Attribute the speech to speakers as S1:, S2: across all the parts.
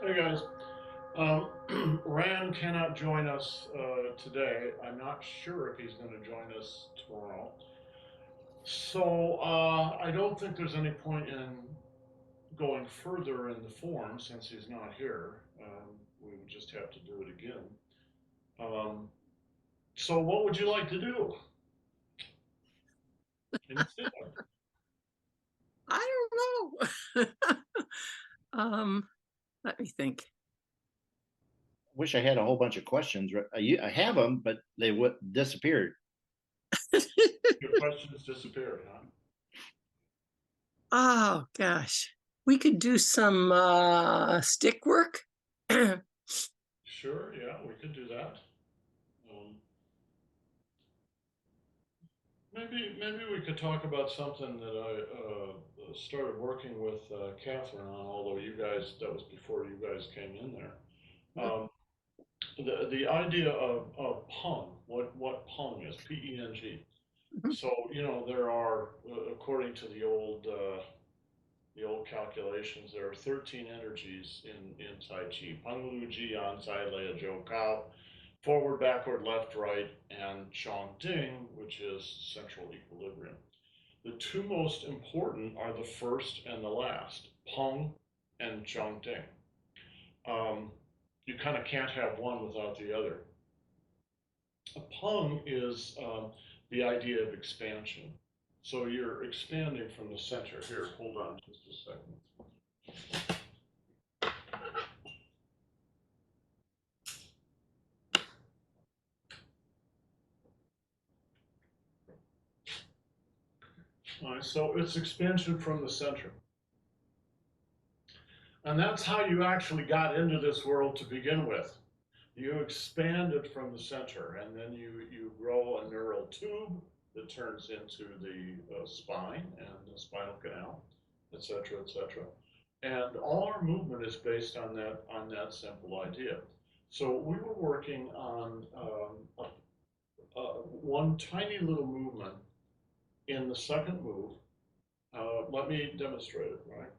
S1: Hey guys, Rand cannot join us today. I'm not sure if he's going to join us tomorrow. So I don't think there's any point in going further in the form since he's not here. We would just have to do it again. Um, so what would you like to do? Can you see that?
S2: I don't know. um, Let me think.
S3: Wish I had a whole bunch of questions. I have them, but they disappeared.
S1: Your questions disappeared, huh?
S2: Oh gosh, we could do some stick work.
S1: Sure, yeah, we could do that. Um, maybe we could talk about something that I started working with Catherine on. Although you guys, that was before you guys came in there. The idea of pung, what pung is, P-E-N-G. So there are, according to the old calculations, there are 13 energies in TAIJI. Peng Lu Ji An Sai Lei Jiu Kao, forward, backward, left, right, and Chong Ding, which is central equilibrium. The two most important are the first and the last, Peng and Chong Ding. You kind of can't have one without the other. A Peng is the idea of expansion. So you're expanding from the center. Here, hold on just a second. All right, so it's expansion from the center. And that's how you actually got into this world to begin with. You expanded from the center, and then you grow a neural tube that turns into the spine and the spinal canal, et cetera, et cetera. And all our movement is based on that simple idea. So we were working on one tiny little movement in the second move. Let me demonstrate it, right?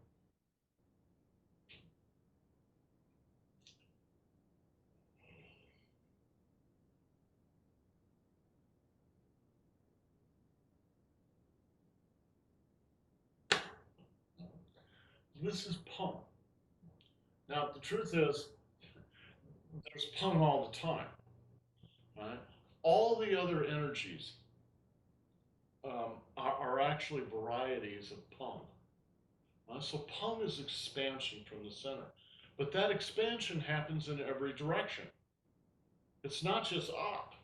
S1: This is pump. Now, the truth is, there's pung all the time, right? All the other energies are actually varieties of pung. So pung is expansion from the center. But that expansion happens in every direction. It's not just up.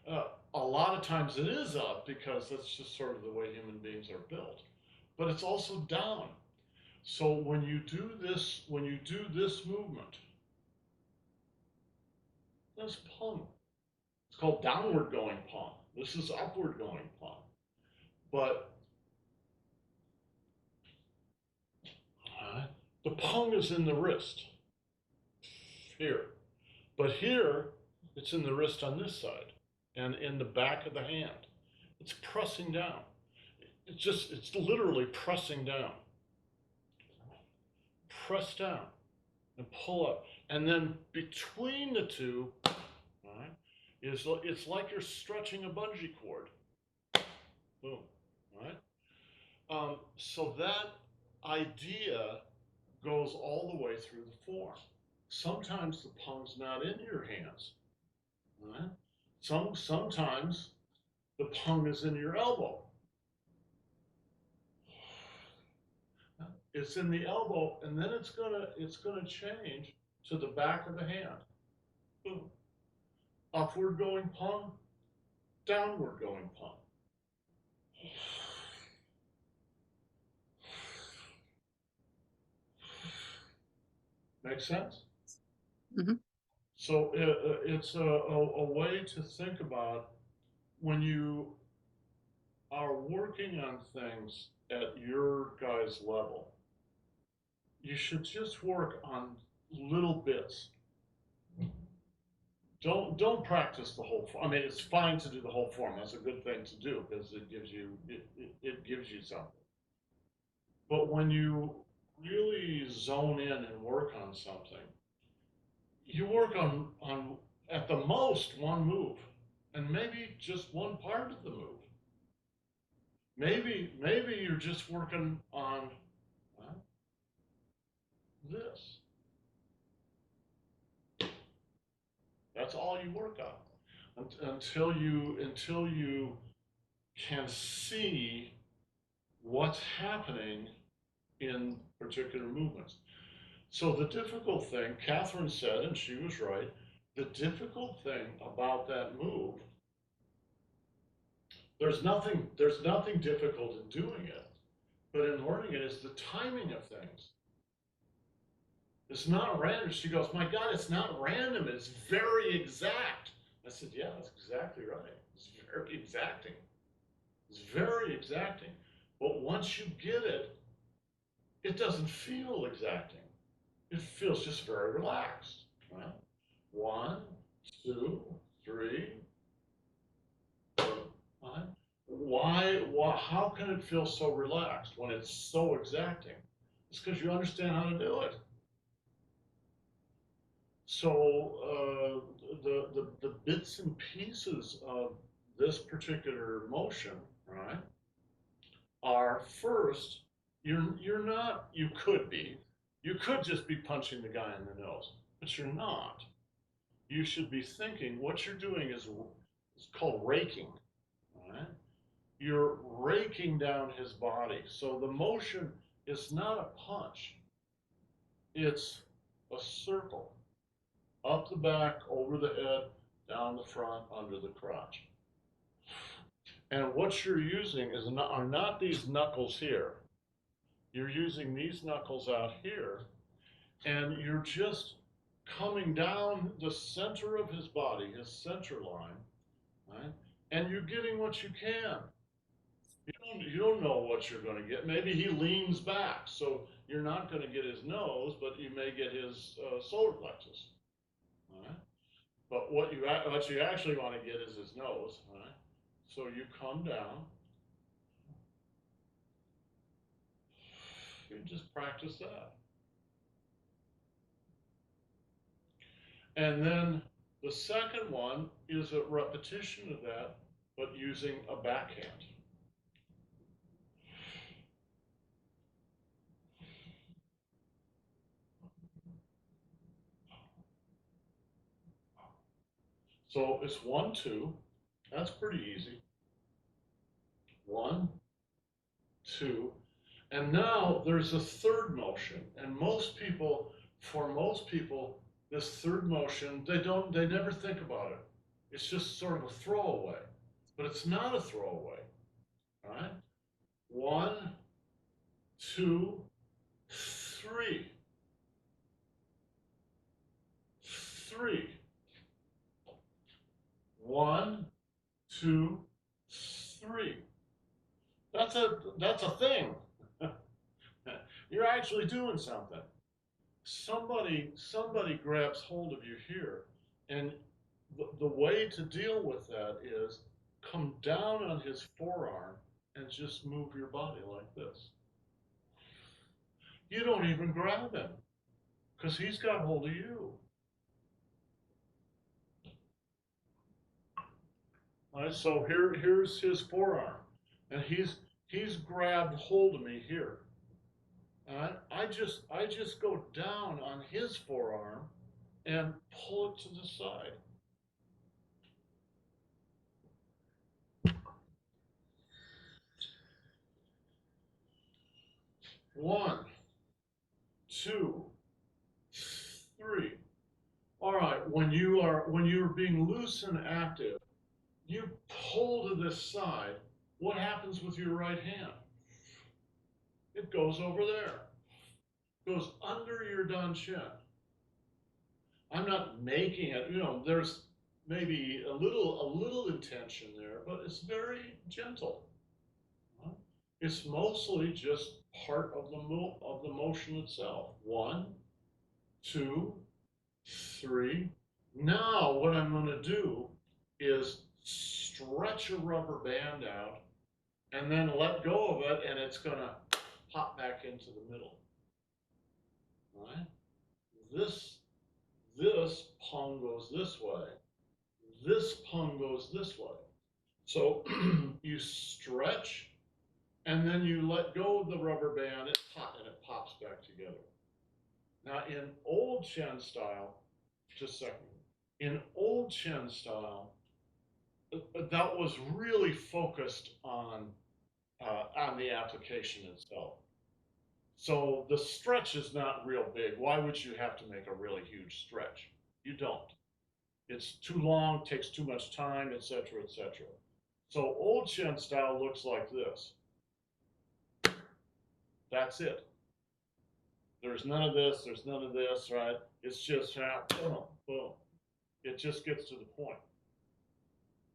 S1: A lot of times it is up because that's just sort of the way human beings are built. But it's also down. So when you do this movement, that's pung. It's called downward going pung. This is upward going pung. But the pung is in the wrist here. But here, it's in the wrist on this side and in the back of the hand. It's pressing down. It's literally pressing down. Press down and pull up. And then between the two, right, it's like you're stretching a bungee cord. Boom, right? So that idea goes all the way through the form. Sometimes the pung's not in your hands, right? Sometimes the pung is in your elbow. It's in the elbow, and then it's gonna change to the back of the hand. Boom. Upward going pung, downward going pung. Make sense?
S2: Mm-hmm.
S1: So it's a way to think about when you are working on things at your guy's level. You should just work on little bits. Don't practice the whole form. I mean, it's fine to do the whole form. That's a good thing to do because it gives you something. But when you really zone in and work on something, you work on at the most one move, and maybe just one part of the move. Maybe you're just working on this. That's all you work on until you can see what's happening in particular movements. So the difficult thing, Catherine said, and she was right, the difficult thing about that move, there's nothing difficult in doing it, but in learning it is the timing of things. It's not random. She goes, my God, it's not random. It's very exact. I said, yeah, that's exactly right. It's very exacting. It's very exacting. But once you get it, it doesn't feel exacting. It feels just very relaxed. Right? 1, 2, 3, 4, 5. Why, how can it feel so relaxed when it's so exacting? It's because you understand how to do it. So the bits and pieces of this particular motion, right, are first, you could be, you could just be punching the guy in the nose, but you're not. You should be thinking what you're doing is called raking, right? You're raking down his body. So the motion is not a punch, it's a circle. Up the back, over the head, down the front, under the crotch. And what you're using are not these knuckles here. You're using these knuckles out here, and you're just coming down the center of his body, his center line, right? And you're getting what you can. You don't know what you're going to get. Maybe he leans back, so you're not going to get his nose, but you may get his solar plexus. All right? But what you actually want to get is his nose. All right? So you come down. You just practice that. And then the second one is a repetition of that, but using a backhand. So it's 1, 2. That's pretty easy. 1, 2. And now there's a third motion. And for most people, this third motion, they never think about it. It's just sort of a throwaway. But it's not a throwaway. All right? 1, 2, 3. 3. 1, 2, 3. That's a thing. You're actually doing something. Somebody grabs hold of you here, and the way to deal with that is come down on his forearm and just move your body like this. You don't even grab him because he's got hold of you. All right, so here's his forearm, and he's grabbed hold of me here. All right, I just go down on his forearm and pull it to the side. One, 2, 3. All right, when you're being loose and active, you pull to this side. What happens with your right hand? It goes over there. It goes under your danchin. I'm not making it, there's maybe a little intention there, but it's very gentle. It's mostly just part of the motion itself. 1, 2, 3. Now what I'm going to do is stretch a rubber band out and then let go of it, and it's going to pop back into the middle. right? This pung goes this way. This pung goes this way. So you stretch, and then you let go of the rubber band, and it pops back together. Now, in old Chen style, just a second, in old Chen style, that was really focused on the application itself. So the stretch is not real big. Why would you have to make a really huge stretch? You don't. It's too long, takes too much time, etc., etc. So old Chen style looks like this. That's it. There's none of this, there's none of this, right? It's just boom, boom. It just gets to the point.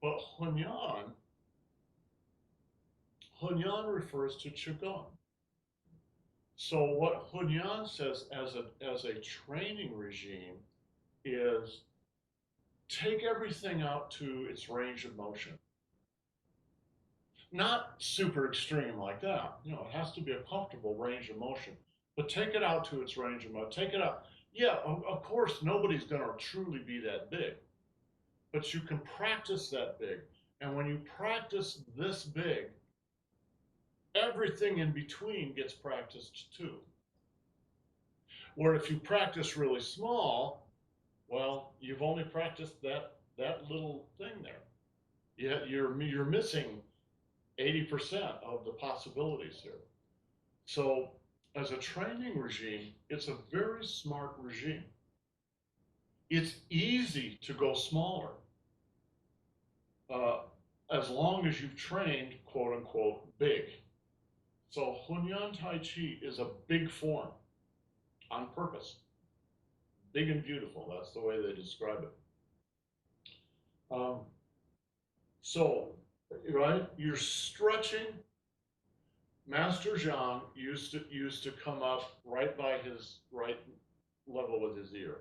S1: But Hunyan refers to Qigong. So what Hunyan says as a training regime is take everything out to its range of motion. Not super extreme like that. You know, it has to be a comfortable range of motion, but take it out to its range of motion. Take it out. Yeah, of course, nobody's going to truly be that big, but you can practice that big. And when you practice this big, everything in between gets practiced too. Where if you practice really small, well, you've only practiced that little thing there. You're missing 80% of the possibilities here. So as a training regime, it's a very smart regime. It's easy to go smaller as long as you've trained, quote unquote, big. So Hunyan Tai Chi is a big form on purpose. Big and beautiful, that's the way they describe it. So, right, you're stretching. Master Zhang used to come up right by his right level with his ear.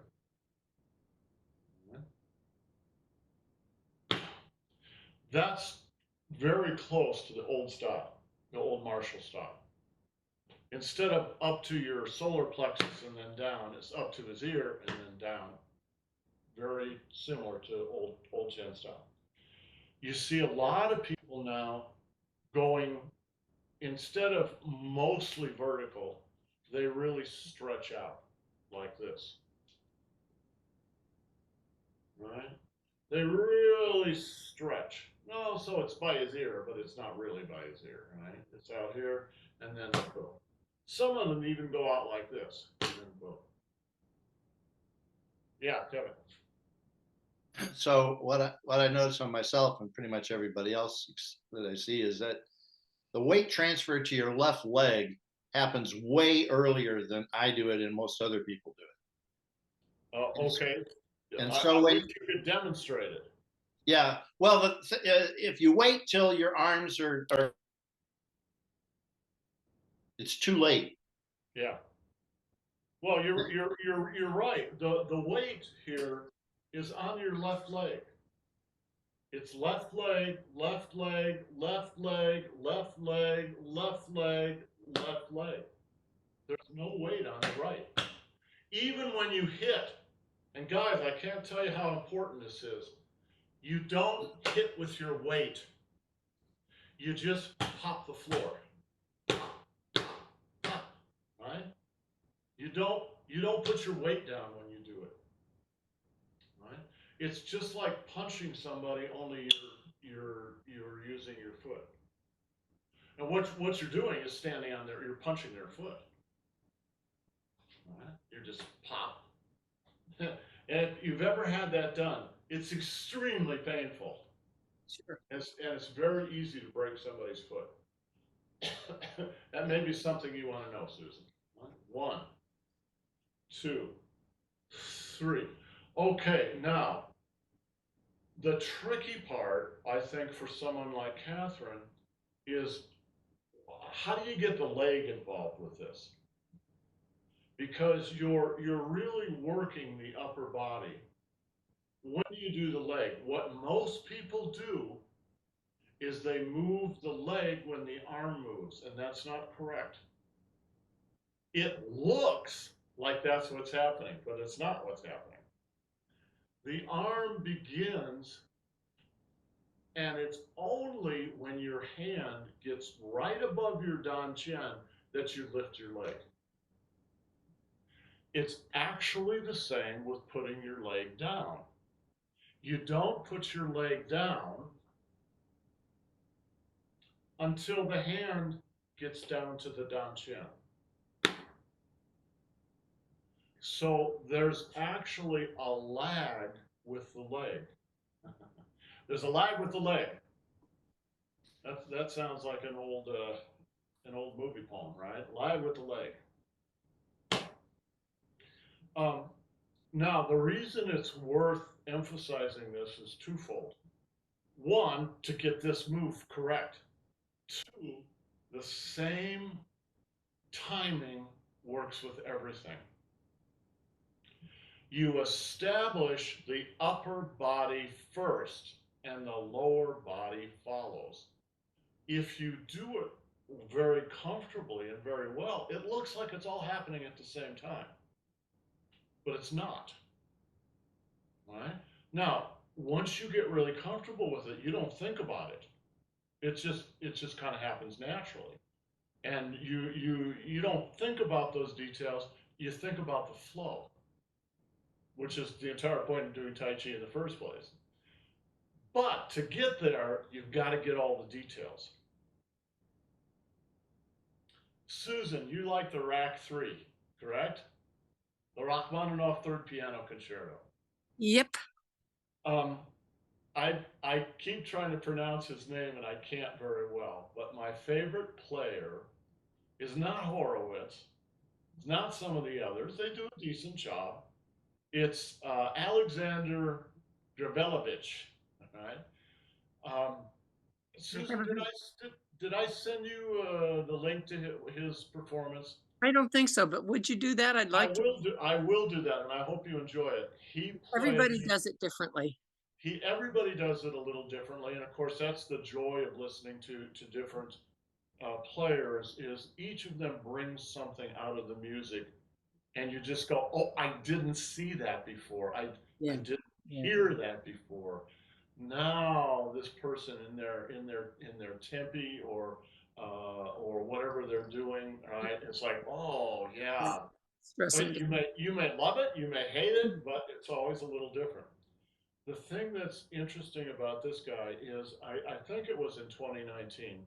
S1: That's very close to the old style, the old martial style. Instead of up to your solar plexus and then down, it's up to his ear and then down. Very similar to old Chen style. You see a lot of people now going, instead of mostly vertical, they really stretch out like this. Right? They really stretch. No, so it's by his ear, but it's not really by his ear, right? It's out here, and then boom. Some of them even go out like this, and then boom. Yeah, Kevin.
S3: So what I notice on myself and pretty much everybody else that I see is that the weight transfer to your left leg happens way earlier than I do it and most other people do it.
S1: Okay.
S3: And
S1: I
S3: so
S1: wish you could demonstrate it.
S3: yeah, well, if you wait till your arms are, it's too late.
S1: Yeah. Well, you're right. The weight here is on your left leg. It's left leg, left leg, left leg, left leg, left leg, left leg. There's no weight on the right. Even when you hit, and guys, I can't tell you how important this is. You don't hit with your weight. You just pop the floor. Right? You don't put your weight down when you do it. Right? It's just like punching somebody, only you're using your foot. And what you're doing is standing on there, you're punching their foot. Right? You're just pop. And if you've ever had that done, it's extremely painful.
S2: Sure.
S1: And it's very easy to break somebody's foot. That may be something you want to know, Susan. 1, 2, 3. Okay, now, the tricky part, I think, for someone like Catherine is how do you get the leg involved with this? Because you're really working the upper body. When you do the leg, what most people do is they move the leg when the arm moves, and that's not correct. It looks like that's what's happening, but it's not what's happening. The arm begins, and it's only when your hand gets right above your Dan Chen that you lift your leg. It's actually the same with putting your leg down. You don't put your leg down until the hand gets down to the Dan Chen. So there's actually a lag with the leg. There's a lag with the leg. That sounds like an old movie poem, right? Lag with the leg. Um, Now, the reason it's worth emphasizing this is twofold. One, to get this move correct. Two, the same timing works with everything. You establish the upper body first, and the lower body follows. If you do it very comfortably and very well, it looks like it's all happening at the same time, but it's not. Right? Now, once you get really comfortable with it, you don't think about it. It just kind of happens naturally. And you don't think about those details, you think about the flow, which is the entire point of doing Tai Chi in the first place. But to get there, you've got to get all the details. Susan, you like the Rack 3, correct? The Rachmaninoff Third Piano Concerto.
S2: Yep.
S1: I keep trying to pronounce his name and I can't very well, but my favorite player is not Horowitz. It's not some of the others. They do a decent job. It's Alexander Dravelovich, right? Um, Susan, did I send you the link to his performance?
S2: I don't think so, but would you do that? I'd like to.
S1: I will do that, and I hope you enjoy it.
S2: Everybody does it differently.
S1: Everybody does it a little differently, and of course that's the joy of listening to different players, is each of them brings something out of the music, and you just go, oh, I didn't see that before. I didn't hear that before. Now this person in their tempi or whatever they're doing, right? It's like, oh yeah. But you may love it, you may hate it, but it's always a little different. The thing that's interesting about this guy is I think it was in 2019.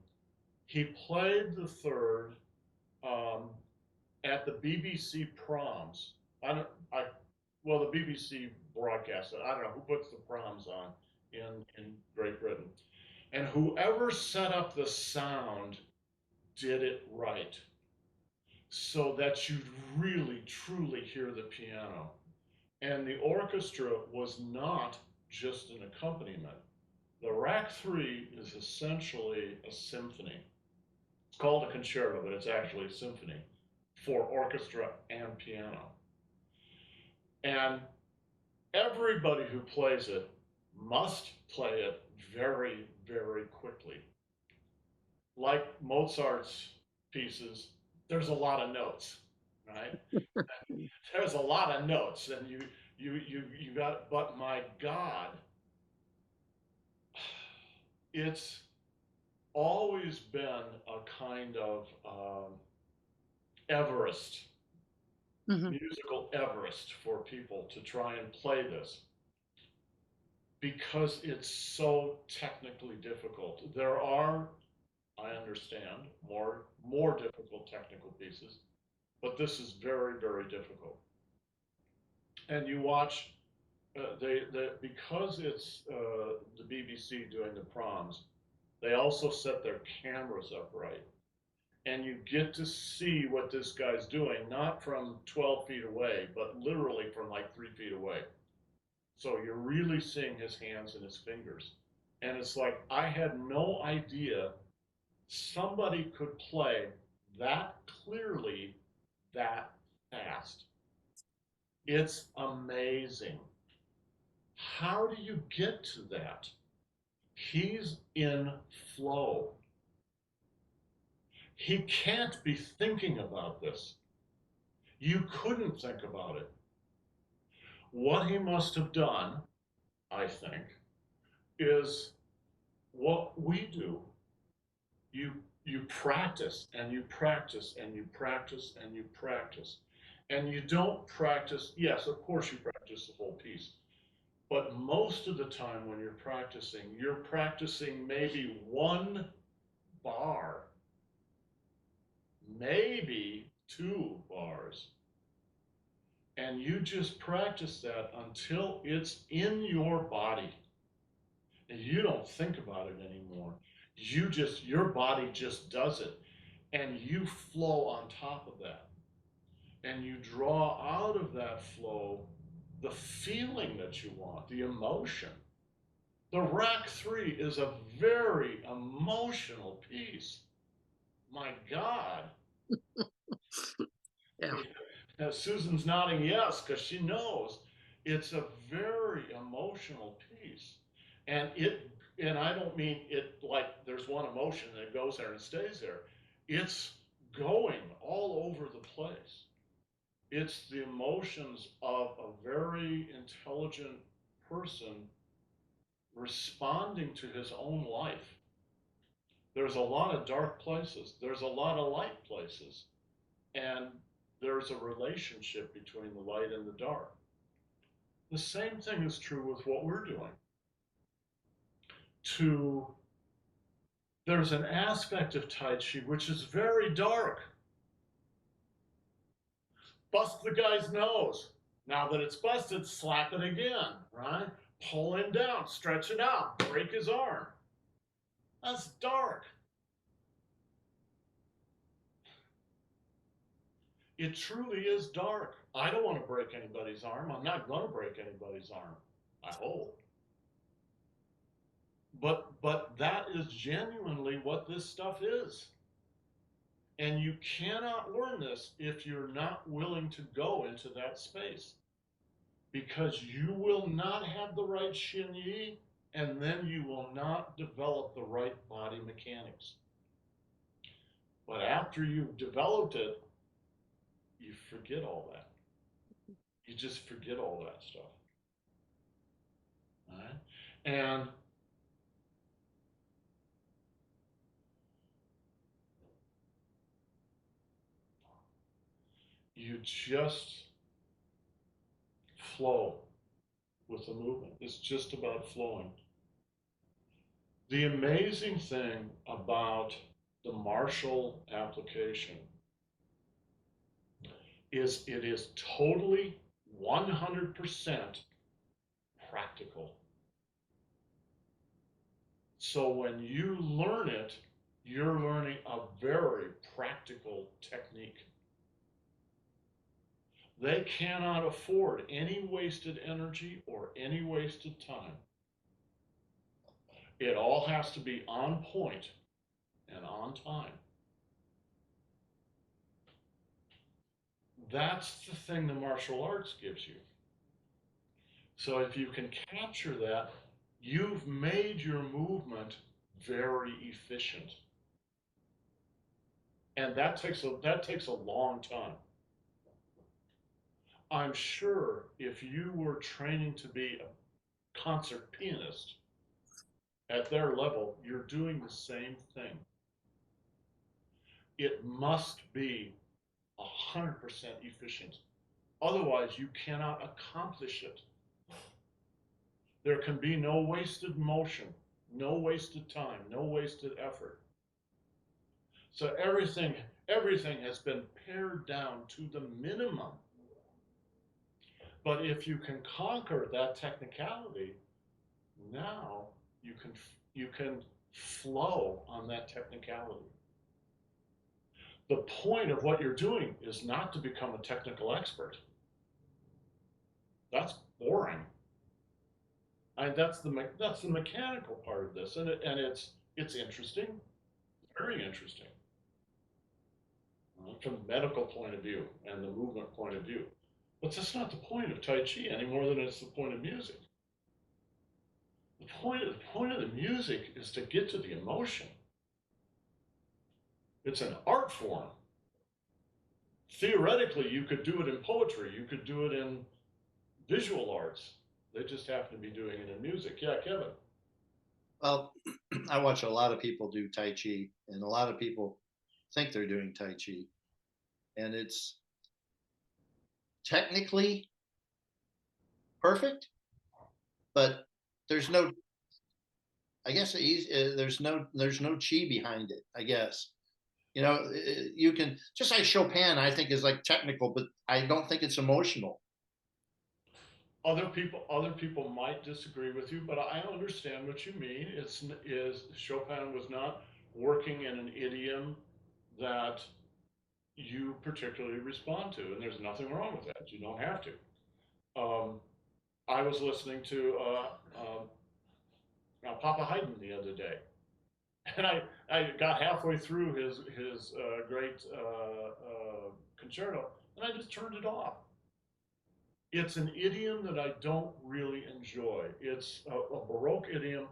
S1: He played the third at the BBC proms. Well, the BBC broadcast it. I don't know who puts the proms on in Great Britain. And whoever set up the sound did it right so that you'd really, truly hear the piano. And the orchestra was not just an accompaniment. The Rack 3 is essentially a symphony. It's called a concerto, but it's actually a symphony for orchestra and piano. And everybody who plays it must play it very, very quickly. Like Mozart's pieces, there's a lot of notes, right? There's a lot of notes, and you got, but my God, it's always been a kind of Everest, musical Everest for people to try and play this, because it's so technically difficult. There are, I understand, more difficult technical pieces, but this is very, very difficult. And you watch, because it's the BBC doing the proms, they also set their cameras up right. And you get to see what this guy's doing, not from 12 feet away, but literally from like 3 feet away. So you're really seeing his hands and his fingers. And it's like, I had no idea somebody could play that clearly, that fast. It's amazing. How do you get to that? He's in flow. He can't be thinking about this. You couldn't think about it. What he must have done, I think, is what we do. You you practice and you practice and you practice and you practice. And you don't practice, yes, of course you practice the whole piece. But most of the time when you're practicing maybe one bar, maybe 2 bars. And you just practice that until it's in your body. And you don't think about it anymore. Your body just does it. And you flow on top of that. And you draw out of that flow the feeling that you want, the emotion. The rack 3 is a very emotional piece. My God.
S2: Yeah.
S1: Now, Susan's nodding yes, because she knows it's a very emotional piece. And I don't mean it like there's one emotion that goes there and stays there. It's going all over the place. It's the emotions of a very intelligent person responding to his own life. There's a lot of dark places, there's a lot of light places, and there's a relationship between the light and the dark. The same thing is true with what we're doing. There's an aspect of Tai Chi which is very dark. Bust the guy's nose. Now that it's busted, slap it again, right? Pull him down, stretch it out, break his arm. That's dark. It truly is dark. I don't want to break anybody's arm. I'm not going to break anybody's arm. I hope. But that is genuinely what this stuff is. And you cannot learn this if you're not willing to go into that space. Because you will not have the right Xinyi, and then you will not develop the right body mechanics. But after you've developed it, you forget all that. You just forget all that stuff. All right? And you just flow with the movement. It's just about flowing. The amazing thing about the martial application is it is totally 100% practical. So when you learn it, you're learning a very practical technique. They cannot afford any wasted energy or any wasted time. It all has to be on point and on time. That's the thing the martial arts gives you. So if you can capture that, you've made your movement very efficient. And that takes a long time. I'm sure if you were training to be a concert pianist at their level, you're doing the same thing. It must be 100% efficient. Otherwise, you cannot accomplish it. There can be no wasted motion, no wasted time, no wasted effort. So everything has been pared down to the minimum. But if you can conquer that technicality, now you can flow on that technicality. The point of what you're doing is not to become a technical expert. That's boring. That's the mechanical part of this, and it's interesting, very interesting, from the medical point of view and the movement point of view. But that's not the point of Tai Chi any more than it's the point of music. The point of the music is to get to the emotion. It's an art form. theoretically, you could do it in poetry, you could do it in visual arts. They just happen to be doing it in music. Yeah, Kevin.
S3: Well, I watch a lot of people do Tai Chi, and a lot of people think they're doing Tai Chi, and it's technically perfect, but there's no, I guess, there's no chi behind it. I guess, you know, you can just like Chopin. I think is like technical, but I don't think it's emotional.
S1: Other people might disagree with you, but I understand what you mean. Is Chopin was not working in an idiom that you particularly respond to, and there's nothing wrong with that. You don't have to. Um, I was listening to Papa Haydn the other day, and I got halfway through his great concerto, and I just turned it off. It's an idiom that I don't really enjoy. It's a Baroque idiom.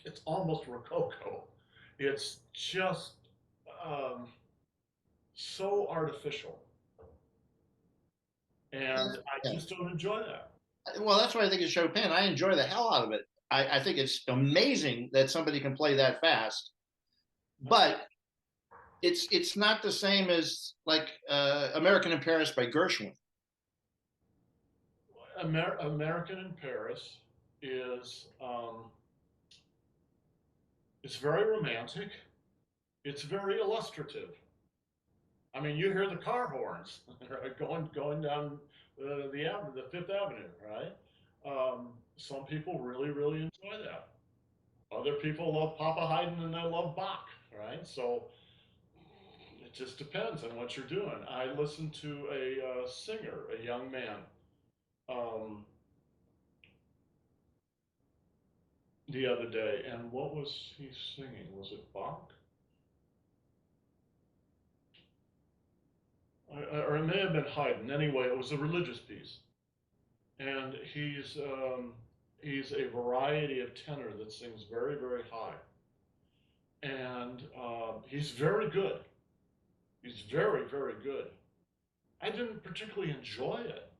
S1: It's almost Rococo. It's just um, so artificial, and I
S3: Yeah.
S1: just don't enjoy that.
S3: Well, that's why I think it's Chopin. I enjoy the hell out of it. I think it's amazing that somebody can play that fast, but it's not the same as like American in Paris by Gershwin.
S1: American in Paris is it's very romantic. It's very illustrative. I mean, you hear the car horns going down the Fifth Avenue, right? Some people really enjoy that. Other people love Papa Haydn and they love Bach, right? So it just depends on what you're doing. I listened to a singer, a young man, um, the other day, and what was he singing? Was it Bach? Or it may have been Haydn. Anyway, it was a religious piece, and he's a variety of tenor that sings very high, and he's very good. He's very good. I didn't particularly enjoy it,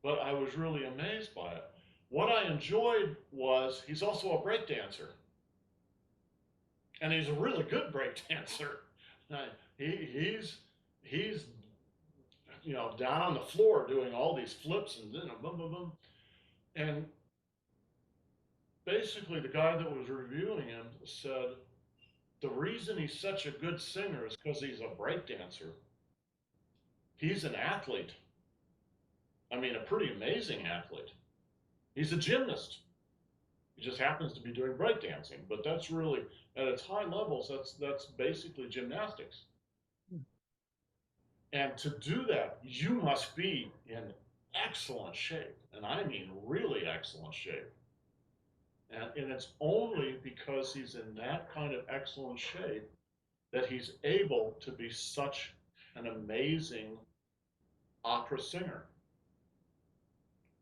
S1: but I was really amazed by it. What I enjoyed was he's also a break dancer, and he's a really good break dancer. He's down on the floor doing all these flips and then boom boom boom, and basically the guy that was reviewing him said the reason he's such a good singer is because he's a break dancer. He's an athlete. I mean, a pretty amazing athlete. He's a gymnast. He just happens to be doing breakdancing, but that's really at its high levels. That's basically gymnastics. And to do that, you must be in excellent shape, and I mean really excellent shape. And it's only because he's in that kind of excellent shape that he's able to be such an amazing opera singer.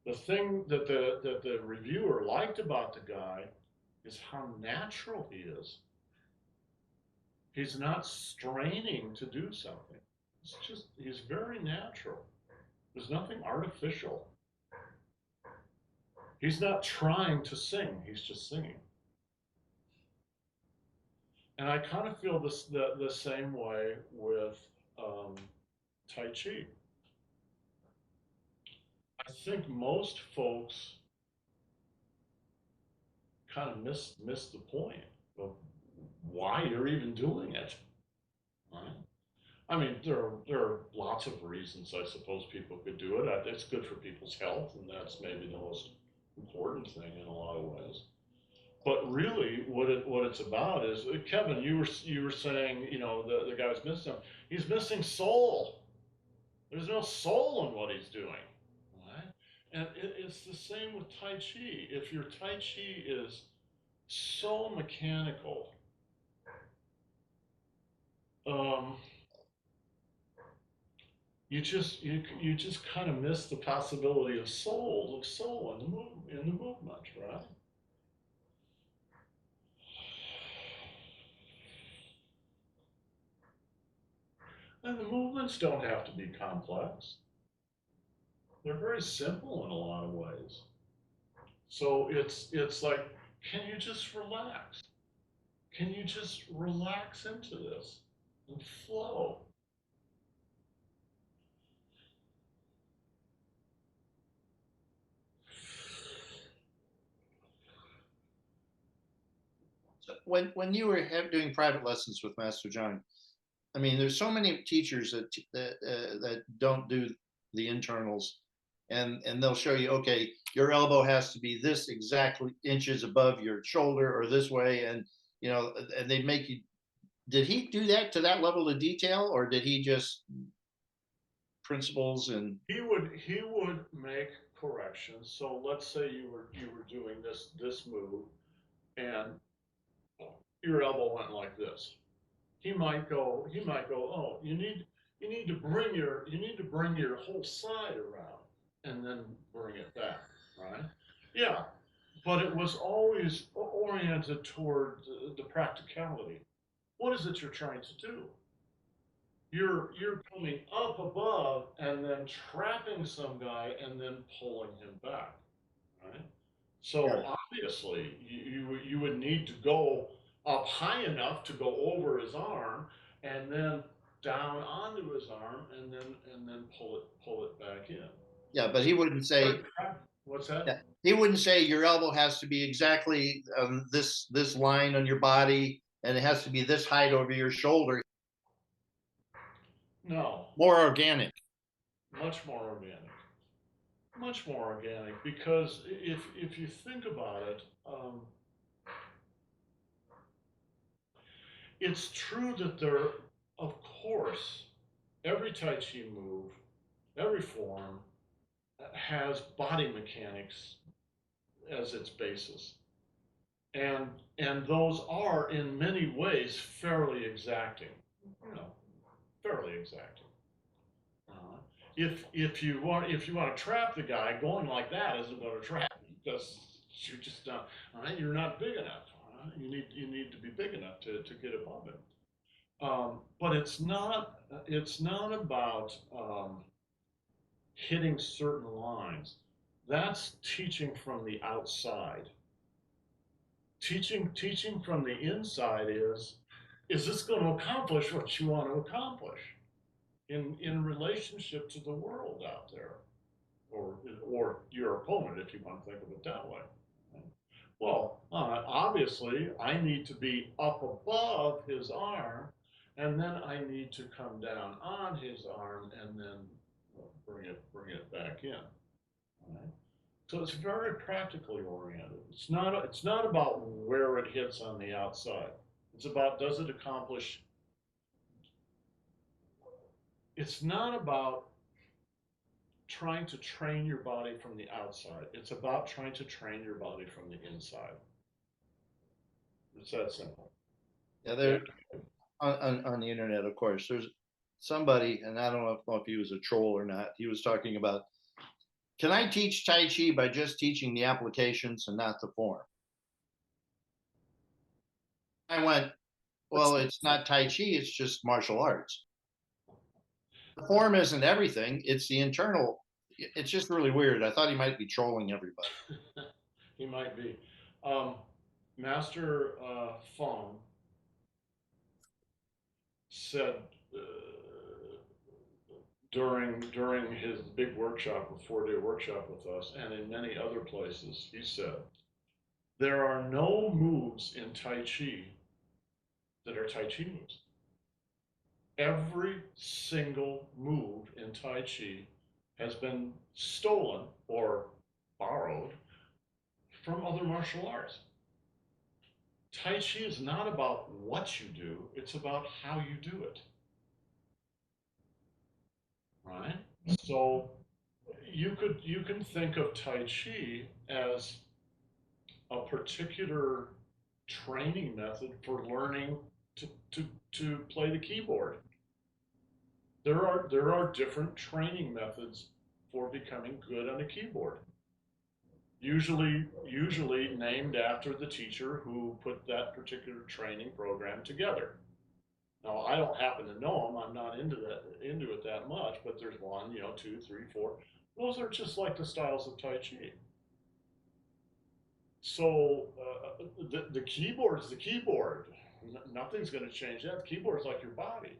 S1: The thing that the reviewer liked about the guy is how natural he is. He's not straining to do something. He's very natural. There's nothing artificial. He's not trying to sing, he's just singing. And I kind of feel the same way with Tai Chi. I think most folks kind of miss the point of why you're even doing it. Right? I mean, there are lots of reasons I suppose people could do it. It's good for people's health, and that's maybe the most important thing in a lot of ways. But really, what it's about is Kevin. You were saying the guy's missing. He's missing soul. There's no soul in what he's doing. Right? And it's the same with Tai Chi. If your Tai Chi is so mechanical, um, you just kind of miss the possibility of soul in the movement, right? And the movements don't have to be complex. They're very simple in a lot of ways. So it's like, can you just relax? Can you just relax into this and flow?
S3: So when you were doing private lessons with Master John, I mean, there's so many teachers that don't do the internals, and they'll show you, okay, your elbow has to be this exactly inches above your shoulder or this way, and and they make you. Did he do that to that level of detail, or did he just principles and
S1: He would make corrections. So let's say you were doing this move and your elbow went like this. He might go, oh, you need to bring your whole side around and then bring it back, right? Yeah, but it was always oriented toward the practicality. What is it you're trying to do? You're coming up above and then trapping some guy and then pulling him back, right?
S3: yeah,
S1: So obviously, you would need to go up high enough to go over his arm, and then down onto his arm, and then pull it back in.
S3: yeah, but he
S1: So
S3: wouldn't say.
S1: what's
S3: Yeah,
S1: that?
S3: he wouldn't say your elbow has to be exactly this line on your body, and it has to be this height over your shoulder.
S1: No,
S3: More organic.
S1: much more organic. Much more organic because if you think about it, it's true that there, of course, every Tai Chi move, every form has body mechanics as its basis. And and those are in many ways fairly exacting. You know, fairly exacting. Uh, if you want to trap the guy, going like that isn't going to trap him because you're just not. All right, you're not big enough. All right? You need to be big enough to get above him. But it's not about hitting certain lines. That's teaching from the outside. Teaching from the inside is this going to accomplish what you want to accomplish in relationship to the world out there, or your opponent, if you want to think of it that way. Well, obviously, I need to be up above his arm, and then I need to come down on his arm, and then bring it back in. Right? So it's very practically oriented. It's not about where it hits on the outside. It's about does it accomplish. It's not about trying to train your body from the outside. It's about trying to train your body from the inside. It's that simple.
S3: Yeah,
S1: Yeah.
S3: there on the internet, of course. There's somebody, and I don't know if he was a troll or not. He was talking about, can I teach Tai Chi by just teaching the applications and not the form? I went,
S2: What's
S3: well, it's not Tai Chi, it's just martial arts. The form isn't everything, it's the internal. It's just really weird. I thought he might be trolling everybody.
S1: He might be. Um, Master Fong said during his big workshop, a 4-day workshop with us, and in many other places, he said, there are no moves in Tai Chi that are Tai Chi moves. Every single move in Tai Chi has been stolen or borrowed from other martial arts. Tai Chi is not about what you do, it's about how you do it. Right? So you can think of Tai Chi as a particular training method for learning to play the keyboard. There are different training methods for becoming good on a keyboard. Usually named after the teacher who put that particular training program together. Now, I don't happen to know them. I'm not into it that much, but there's one, two, three, four. Those are just like the styles of Tai Chi. So the keyboard is the keyboard. Nothing's going to change that. The keyboard is like your body.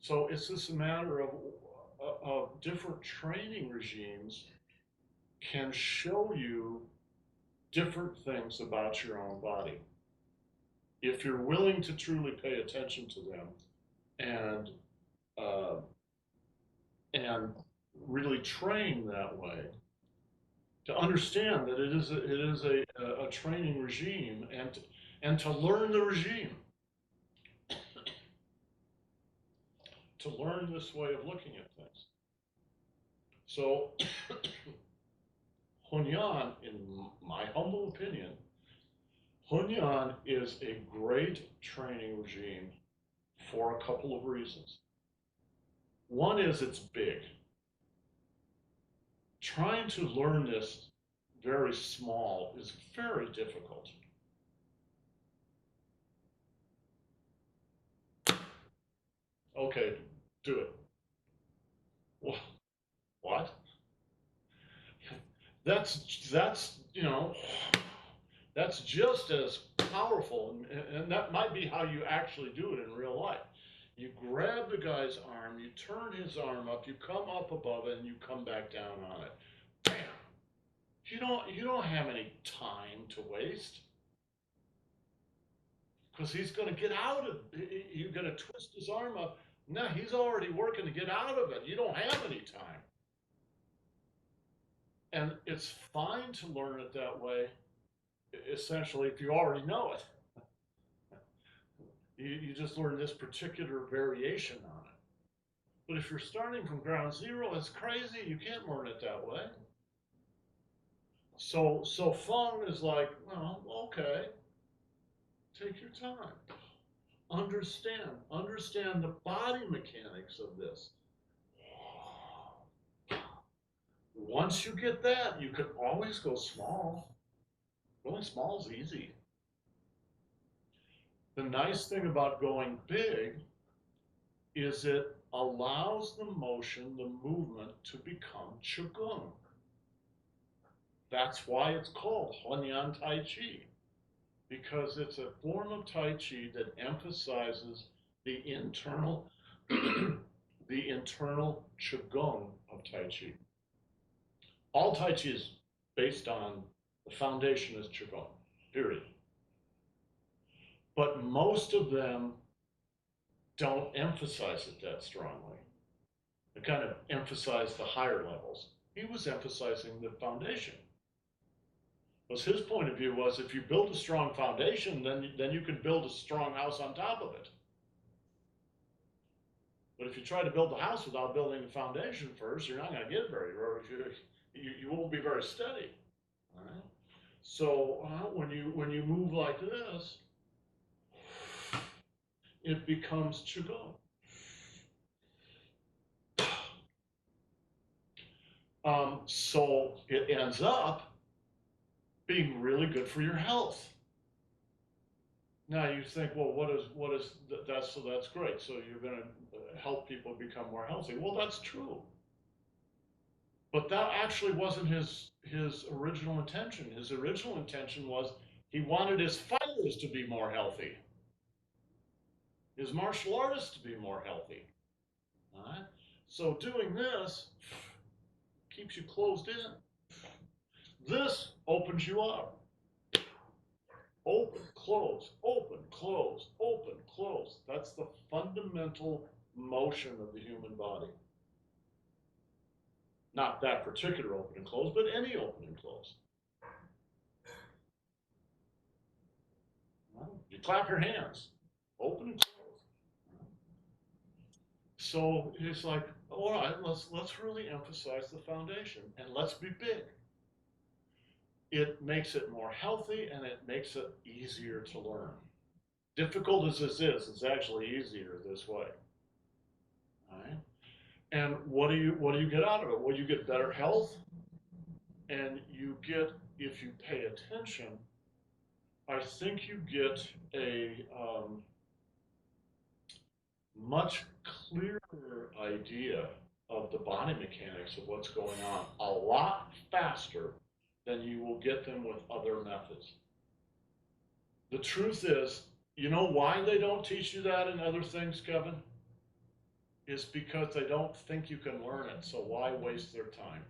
S1: So it's just a matter of different training regimes can show you different things about your own body. If you're willing to truly pay attention to them and uh, and really train that way, to understand that it is a training regime, and to learn the regime, to learn this way of looking at things. So Hunyan, in my humble opinion, Hunyan is a great training regime for a couple of reasons. One is it's big. Trying to learn this very small is very difficult. Okay, do it. What? That's that's just as powerful, and that might be how you actually do it in real life. You grab the guy's arm, you turn his arm up, you come up above it, and you come back down on it. Bam! You don't have any time to waste, because he's going to get out of. You're going to twist his arm up. No, he's already working to get out of it. You don't have any time. And it's fine to learn it that way, essentially, if you already know it. You just learn this particular variation on it. But if you're starting from ground zero, it's crazy. You can't learn it that way. So Feng is like, well, okay, take your time. Understand the body mechanics of this. Once you get that, you can always go small. Going small is easy. The nice thing about going big is it allows the motion, the movement, to become Qigong. That's why it's called Huanyan Tai Chi, because it's a form of Tai Chi that emphasizes the internal, the internal Qigong of Tai Chi. All Tai Chi is based on, the foundation is Qigong, period. But most of them don't emphasize it that strongly. They kind of emphasize the higher levels. He was emphasizing the foundation. Because his point of view was, if you build a strong foundation, then you can build a strong house on top of it. But if you try to build the house without building the foundation first, you're not going to get very, you won't be very steady. All right? So when you move like this, it becomes Qigong. So it ends up being really good for your health. Now you think, well, what is that? So that's great. So you're going to help people become more healthy. Well, that's true. But that actually wasn't his original intention. His original intention was he wanted his fighters to be more healthy, his martial artists to be more healthy. All right. So doing this keeps you closed in. This opens you up. Open, close, open, close, open, close. That's the fundamental motion of the human body. Not that particular open and close, but any open and close. You clap your hands, open and close. So it's like, all right, let's really emphasize the foundation, and let's be big. It makes it more healthy, and it makes it easier to learn. Difficult as this is, it's actually easier this way. All right? And what do you get out of it? Well, you get better health, and you get, if you pay attention, I think you get much clearer idea of the body mechanics of what's going on a lot faster than you will get them with other methods. The truth is, you know why they don't teach you that in other things, Kevin? Is because they don't think you can learn it, so why waste their time?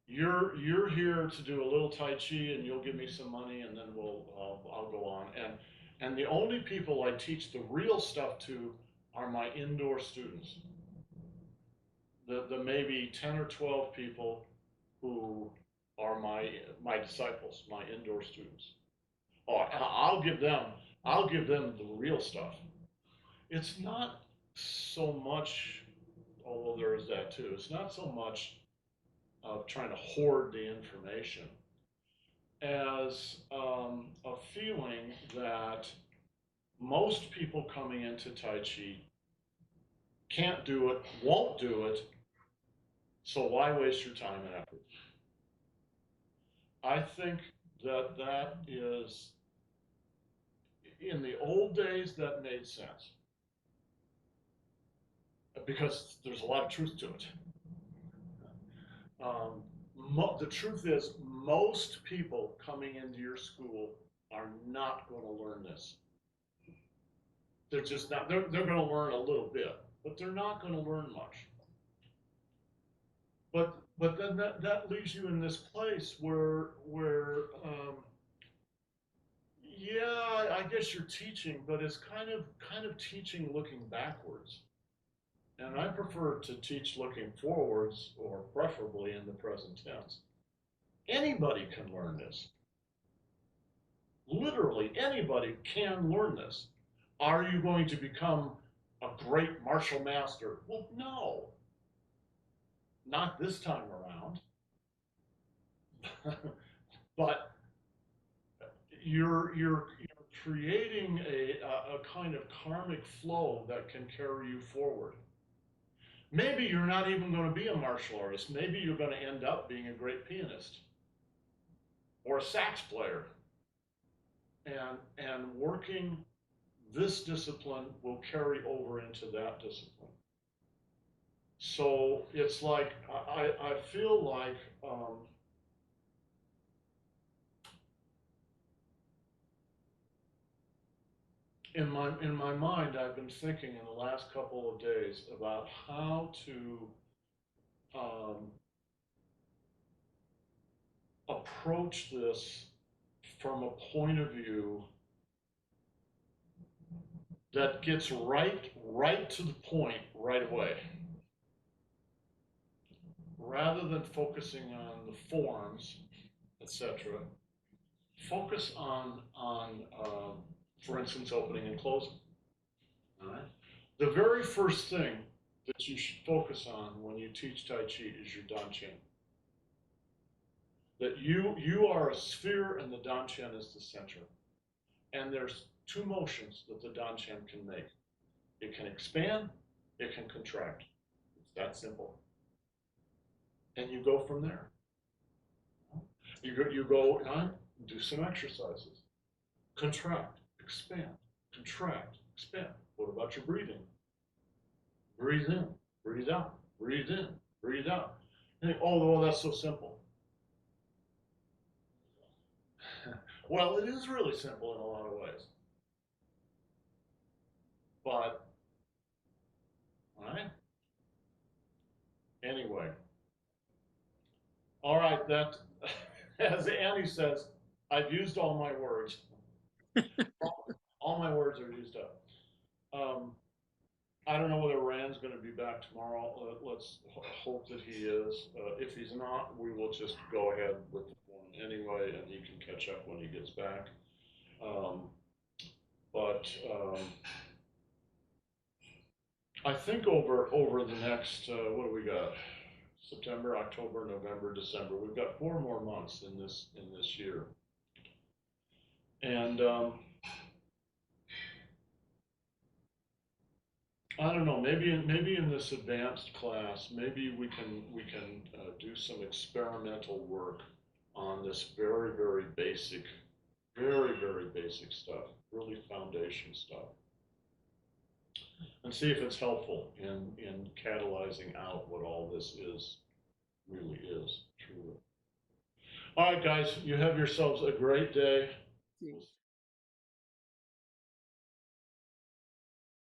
S1: You're here to do a little Tai Chi and you'll give me some money and then I'll go on. And the only people I teach the real stuff to are my indoor students. The maybe 10 or 12 people who are my disciples, my indoor students. Oh, I'll give them the real stuff. It's not so much, although there is that too, it's not so much of trying to hoard the information as a feeling that most people coming into Tai Chi can't do it, won't do it, so why waste your time and effort? I think that is, in the old days, that made sense because there's a lot of truth to it. The truth is, most people coming into your school are not going to learn this. They're just not, they're going to learn a little bit, but they're not going to learn much. But then that leaves you in this place where yeah, I guess you're teaching, but it's kind of teaching looking backwards. And I prefer to teach looking forwards, or preferably in the present tense. Anybody can learn this. Literally, anybody can learn this. Are you going to become a great martial master? Well, no. Not this time around. But you're creating a kind of karmic flow that can carry you forward. Maybe you're not even going to be a martial artist. Maybe you're going to end up being a great pianist or a sax player. And working this discipline will carry over into that discipline. So it's like, I feel like in my mind, I've been thinking in the last couple of days about how to approach this from a point of view that gets right to the point right away, rather than focusing on the forms, etc. Focus on for instance, opening and closing. All right. The very first thing that you should focus on when you teach Tai Chi is your Dantian. That you are a sphere and the Dantian is the center. And there's two motions that the Dantian can make. It can expand, it can contract. It's that simple. And you go from there. You go and do some exercises. Contract, expand, contract, expand. What about your breathing? Breathe in, breathe out, breathe in, breathe out. And oh, well, that's so simple. Well, it is really simple in a lot of ways. But, all right. Anyway. All right, that, as Annie says, I've used all my words. All my words are used up. I don't know whether Rand's going to be back tomorrow. Let's hope that he is. If he's not, we will just go ahead with the form anyway, and he can catch up when he gets back. I think over the next, what do we got? September, October, November, December. We've got 4 more months in this year. And I don't know, maybe in this advanced class, maybe we can do some experimental work on this very, very basic stuff, really foundation stuff. and see if it's helpful in catalyzing out what all this really is, truly. All right, guys, you have yourselves a great day. We'll